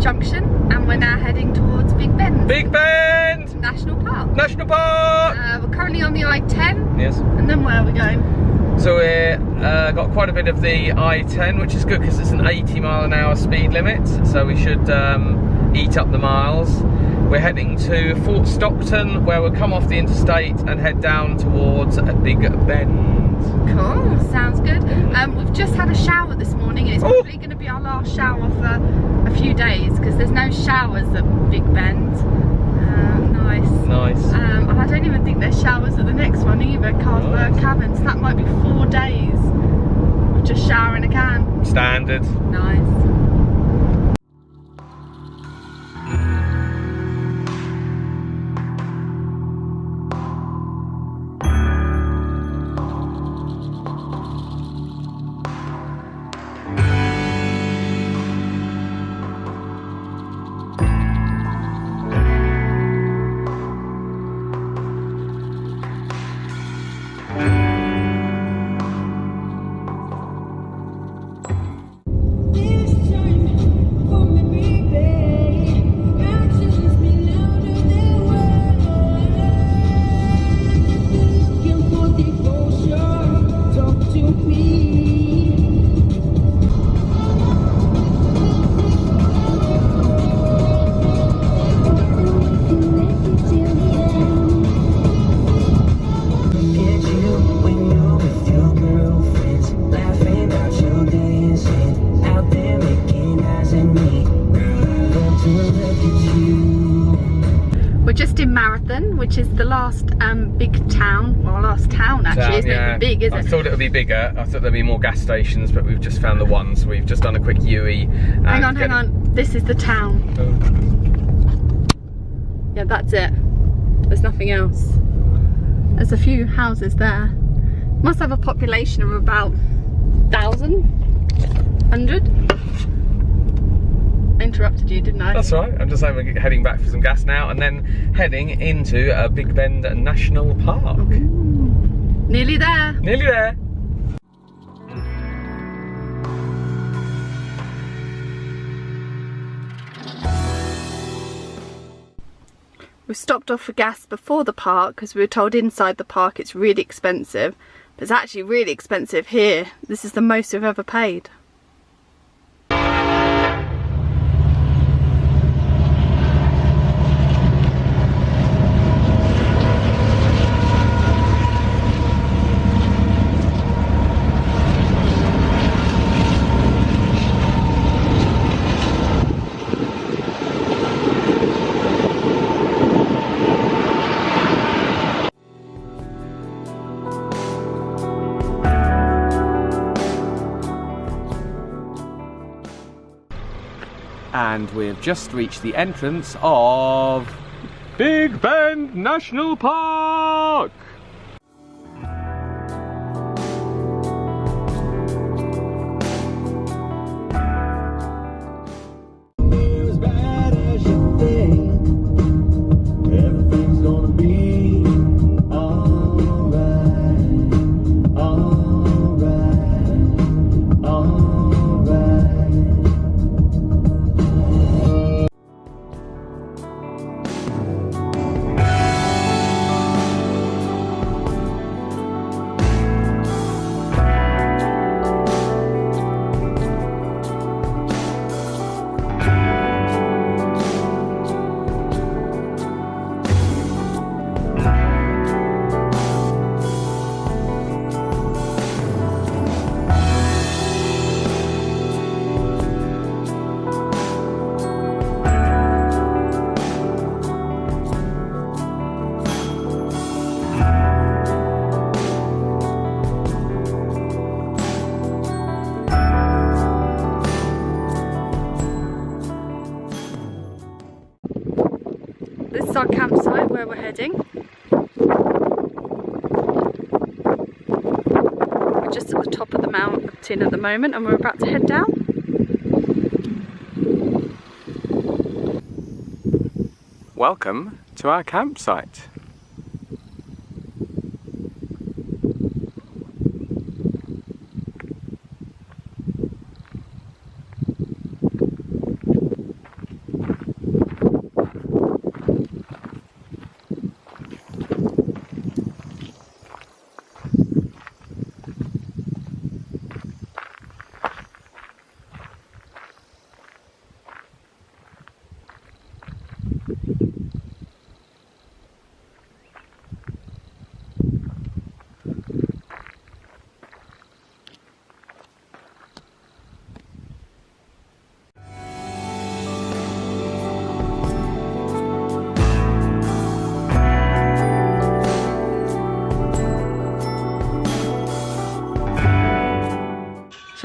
Junction, and we're now heading towards Big Bend. Big Bend! National Park. National Park! We're currently on the I-10. Yes. And then where are we going? So we're got quite a bit of the I-10, which is good because it's an 80-mile-an-hour speed limit, so we should eat up the miles. We're heading to Fort Stockton, where we'll come off the interstate and head down towards Big Bend. Cool, sounds good. We've just had a shower this morning, and it's probably going to be our last shower for a few days because there's no showers at Big Bend. Nice. Nice. And I don't even think there's showers at the next one either, Carlsberg Caverns. That might be 4 days of just showering a can. Standard. Nice. Which is the last big town, well, last town actually, isn't it? Big, is it? I thought it would be bigger. I thought there'd be more gas stations, but we've just found the one, so we've just done a quick UE. Hang on. This is the town. Oh. Yeah, that's it. There's nothing else. There's a few houses there. Must have a population of about 1,000, 100. I interrupted you, didn't I? That's right. I'm just heading back for some gas now, and then heading into Big Bend National Park. Ooh. Nearly there. Nearly there. We stopped off for gas before the park because we were told inside the park it's really expensive, but it's actually really expensive here. This is the most we've ever paid. And we've just reached the entrance of Big Bend National Park. This is our campsite where we're heading. We're just at the top of the mountain at the moment and we're about to head down. Welcome to our campsite.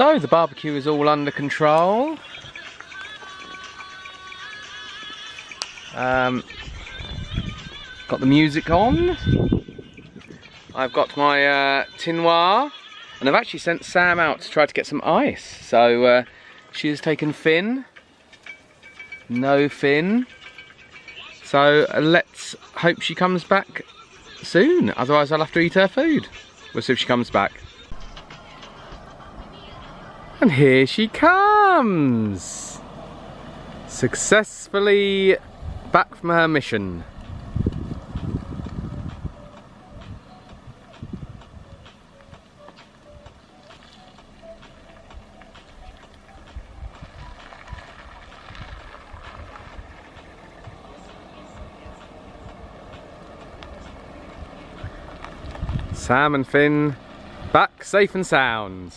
So the barbecue is all under control. Got the music on. I've got my tinoir, and I've actually sent Sam out to try to get some ice. So she has taken Finn. No Finn. So let's hope she comes back soon. Otherwise I'll have to eat her food. We'll see if she comes back. And here she comes! Successfully back from her mission. Sam and Finn back safe and sound.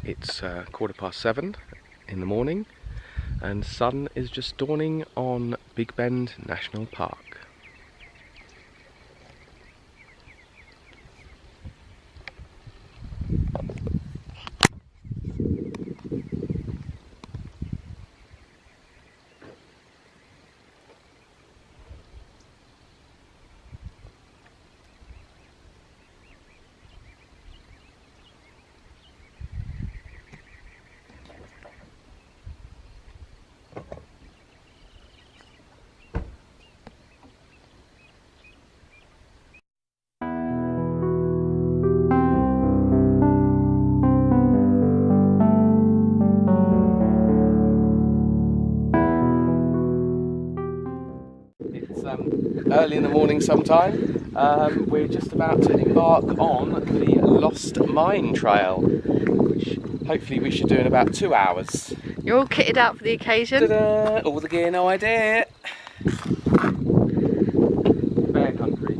It's 7:15 in the morning and sun is just dawning on Big Bend National Park. Early in the morning sometime. We're just about to embark on the Lost Mine Trail, which hopefully we should do in about 2 hours. You're all kitted out for the occasion. Ta-da! All the gear, no idea. Bear country.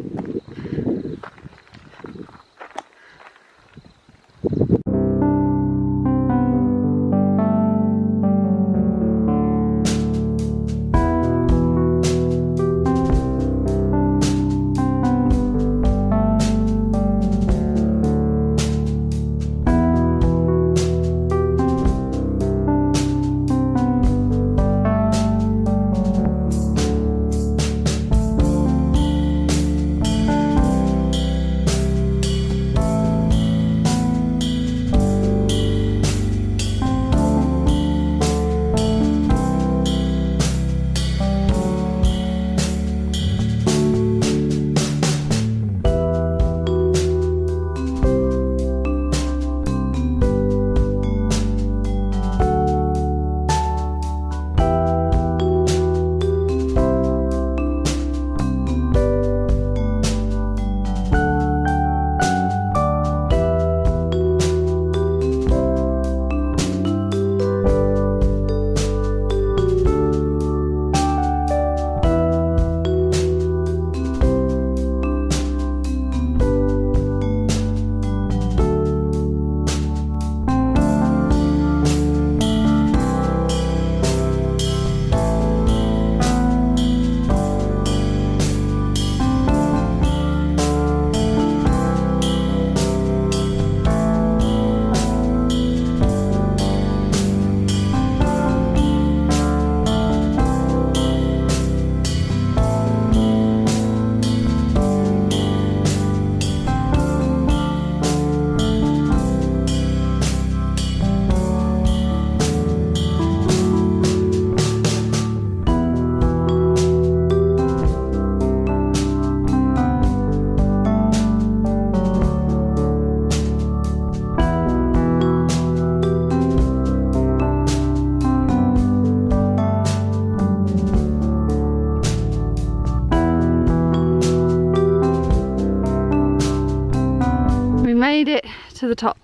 to the top.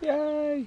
Yay!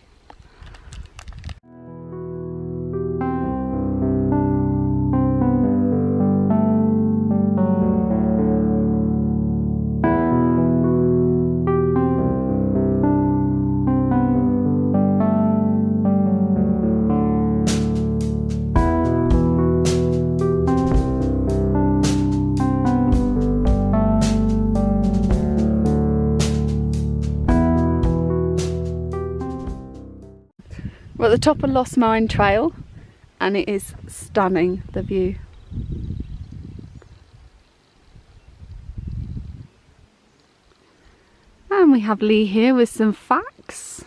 We're at the top of Lost Mine Trail and it is stunning, the view. And we have Lee here with some facts.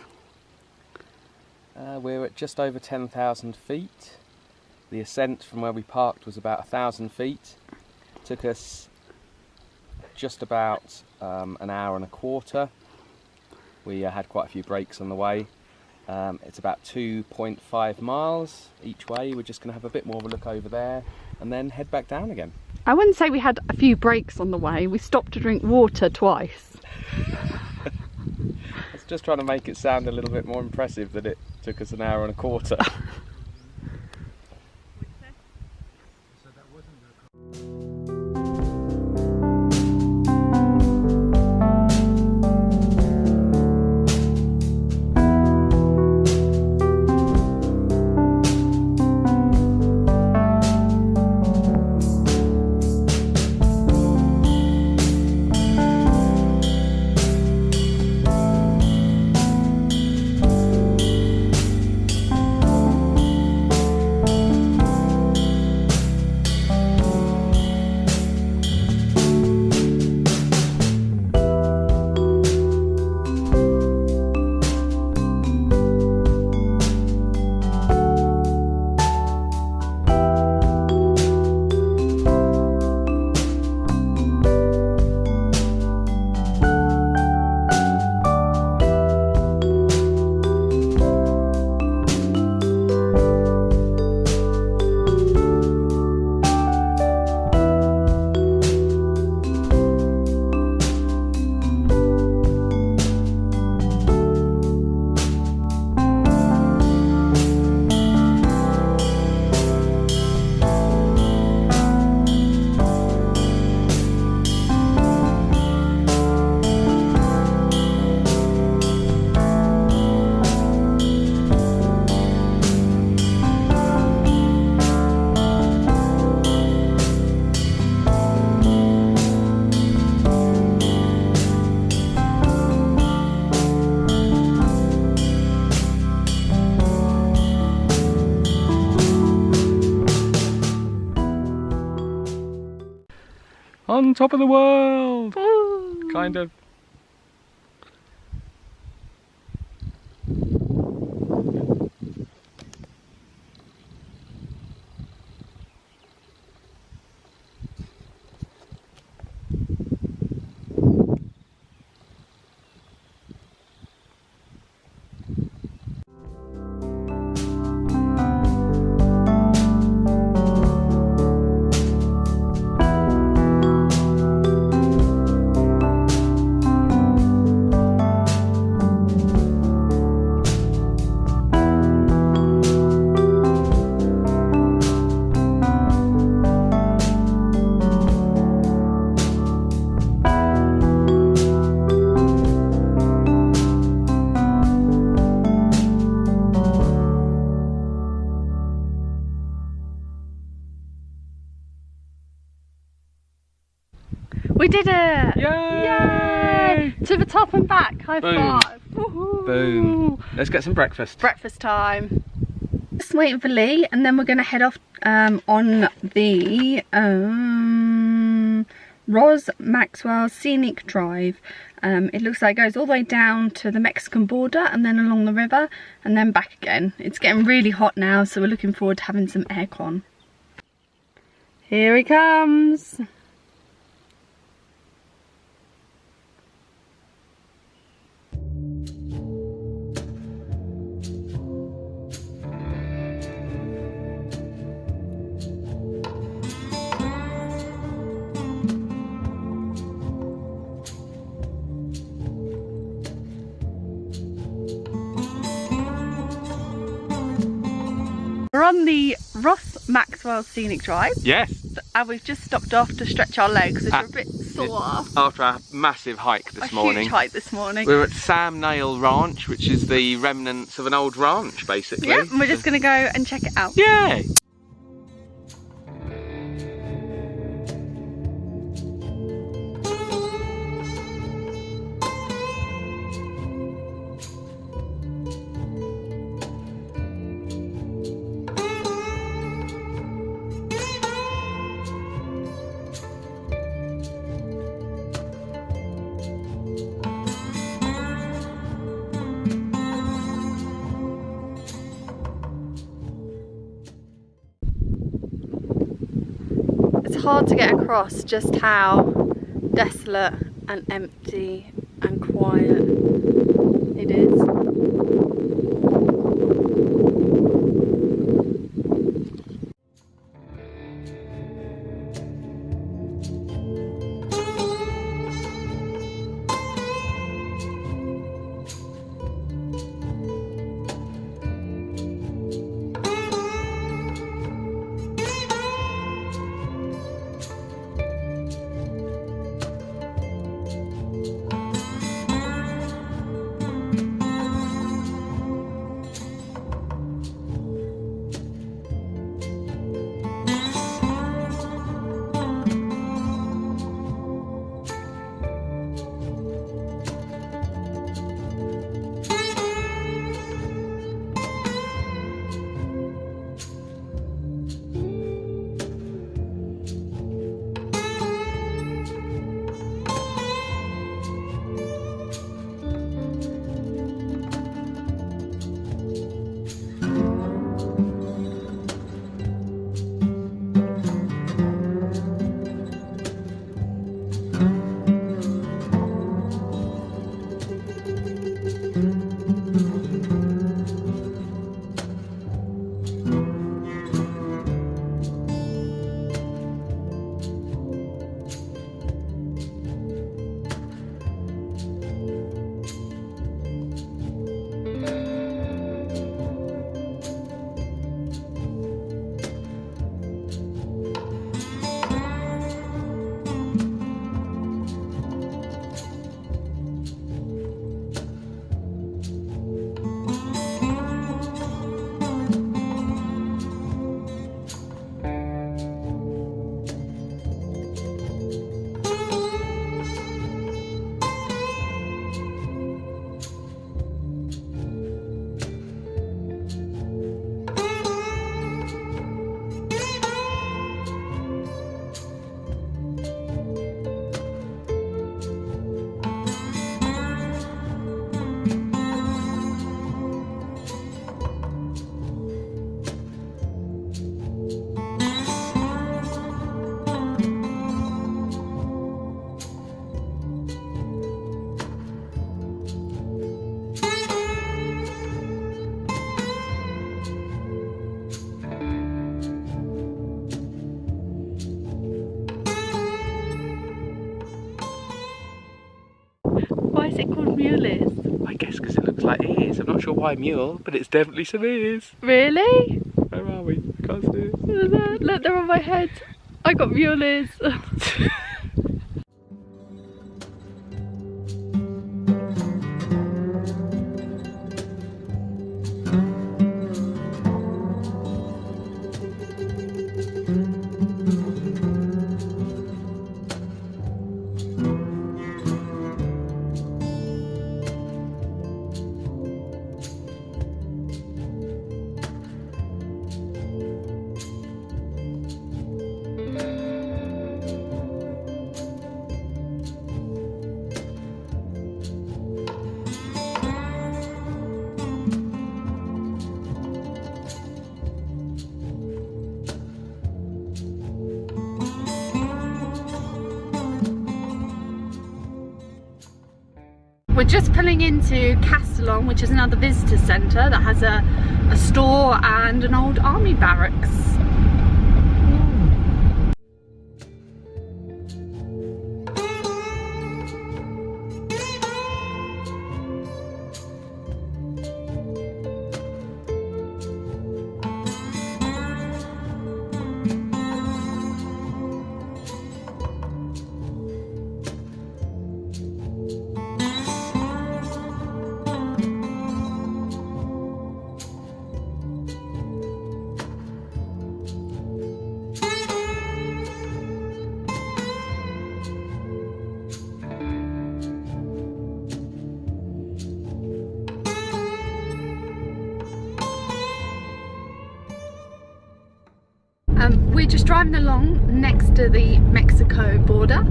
We're at just over 10,000 feet. The ascent from where we parked was about 1,000 feet. Took us just about an hour and a quarter. We had quite a few breaks on the way. It's about 2.5 miles each way. We're just going to have a bit more of a look over there and then head back down again. I wouldn't say we had a few breaks on the way. We stopped to drink water twice. I was just trying to make it sound a little bit more impressive that it took us an hour and a quarter. On top of the world! Ooh. Kind of. We did it! Yay! Yay! To the top and back. High Boom. five. Woohoo. Boom. Let's get some breakfast. Breakfast time. Just waiting for Lee and then we're going to head off on the Ros Maxwell Scenic Drive. It looks like it goes all the way down to the Mexican border and then along the river and then back again. It's getting really hot now, so we're looking forward to having some aircon. Here he comes. We're on the Ross Maxwell Scenic Drive. Yes. And we've just stopped off to stretch our legs as we're a bit sore. After our massive hike this morning. Huge hike this morning. We're at Sam Nail Ranch, which is the remnants of an old ranch, basically. Yeah, and we're just going to go and check it out. Yay! It's hard to get across just how desolate and empty and quiet it is. Why is it called mule ears? I guess because it looks like ears. I'm not sure why mule, but it's definitely some ears. Really? Where are we? I can't see it. Look, they're on my head. I got mule ears. We're just pulling into Castellon, which is another visitor centre that has a store and an old army barracks. we're just driving along next to the Mexico border,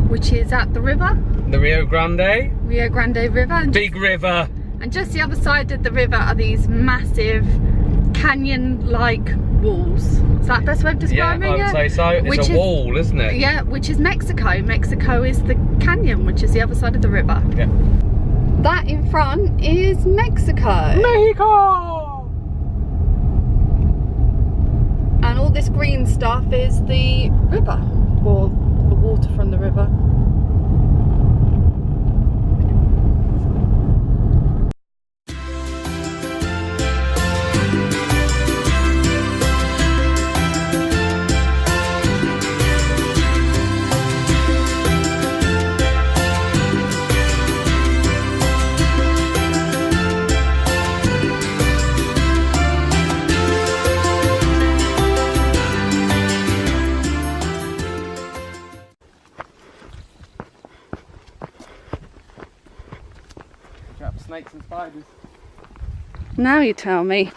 which is at the river. The Rio Grande River. And big river. And just the other side of the river are these massive canyon-like walls. Is that the best way of describing it? Yeah, I would say so. It's a wall, isn't it? Yeah, which is Mexico. Mexico is the canyon, which is the other side of the river. Yeah. That in front is Mexico. Mexico! And all this green stuff is the river, or the water from the river. Snakes and spiders. Now you tell me.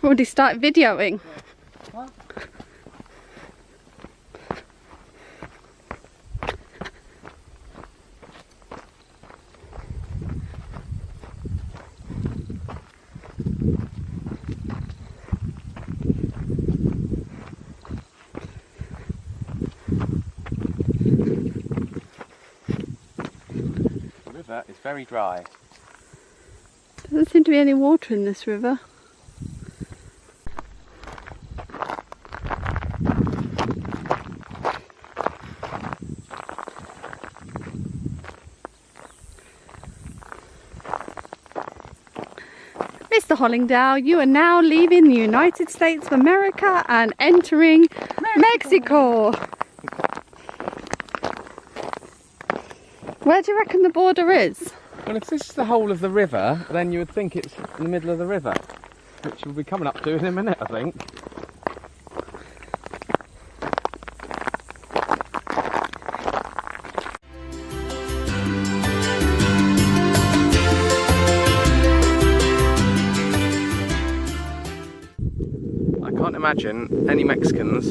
Already started videoing. Yeah. Huh? The river is very dry. Doesn't seem to be any water in this river. Mr. Hollingdale, you are now leaving the United States of America and entering Mexico. Where do you reckon the border is? Well, if this is the whole of the river, then you would think it's in the middle of the river, which we'll be coming up to in a minute, I think. I can't imagine any Mexicans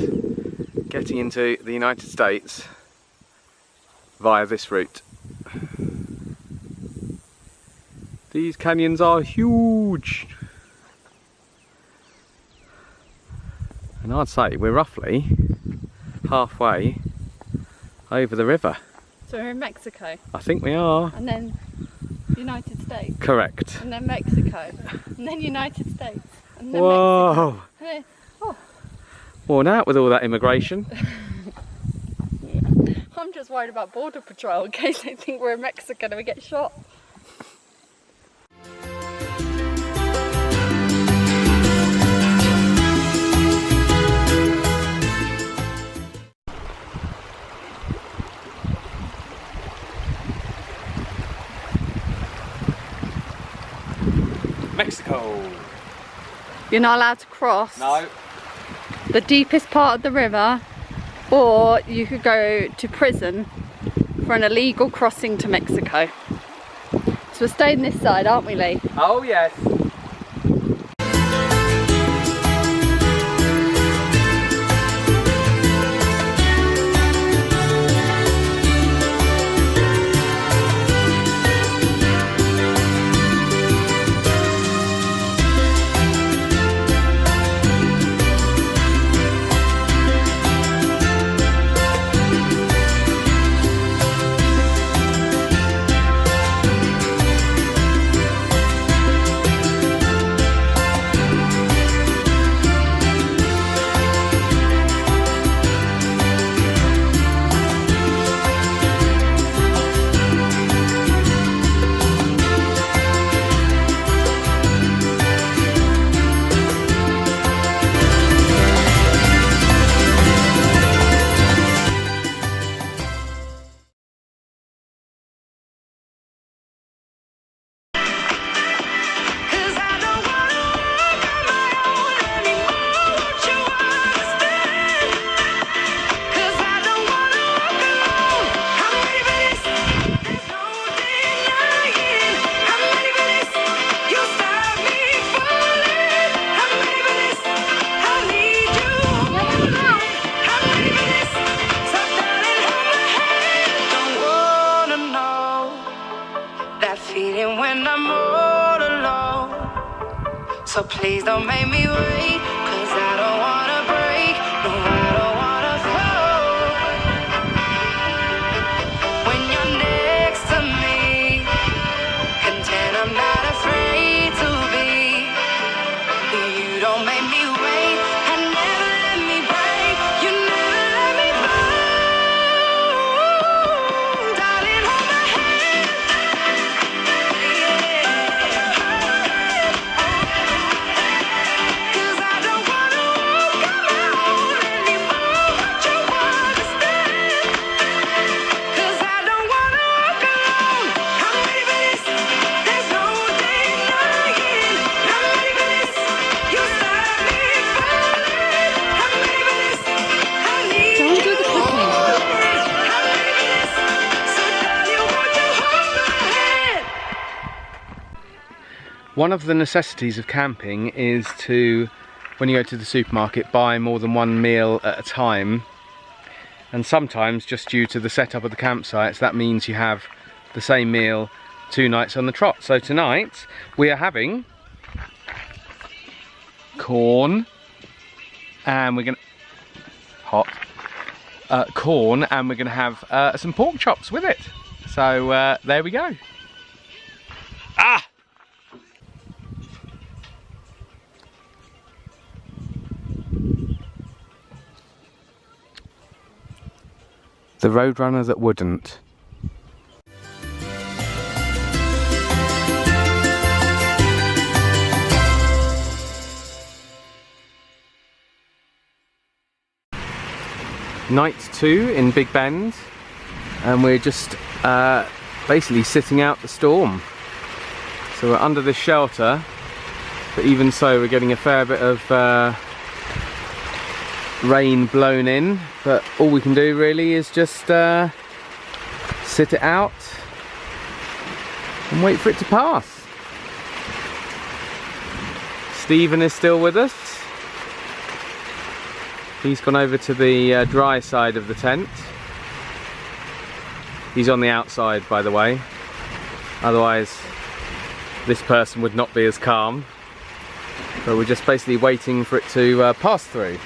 getting into the United States via this route. These canyons are huge, and I'd say we're roughly halfway over the river. So we're in Mexico. I think we are. And then United States. Correct. And then Mexico. And then United States. And then Whoa! Mexico. Oh. Worn out with all that immigration. I'm just worried about Border Patrol in case they think we're in Mexico and we get shot. Mexico. You're not allowed to cross No. the deepest part of the river, or you could go to prison for an illegal crossing to Mexico. So we're staying this side, aren't we, Lee? Oh yes. So please don't make me wait, 'cause I don't wanna break, no, I don't wanna fall. When you're next to me, content I'm not afraid to be. You don't make me wait, and never let me break, you never let me fall. Darling, hold my hand. Cause I don't wanna walk alone anymore, but you understand. Cause I don't wanna walk alone. I'm ready for this, there's no denying. I'm ready for this, you start me falling. I'm ready for this, I need Don't do you. the cooking. I'm ready for this, so darling, won't you hold my hand? One of the necessities of camping is to, when you go to the supermarket, buy more than one meal at a time. And sometimes, just due to the setup of the campsites, that means you have the same meal 2 nights on the trot. So tonight, we are having corn, and we're gonna, corn, and we're gonna have some pork chops with it. So there we go. Ah! The Roadrunner that wouldn't. Night 2 in Big Bend, and we're just basically sitting out the storm. So we're under this shelter, but even so we're getting a fair bit of rain blown in, but all we can do really is just sit it out and wait for it to pass. Stephen is still with us. He's gone over to the dry side of the tent. He's on the outside, by the way, otherwise this person would not be as calm. So we're just basically waiting for it to pass through.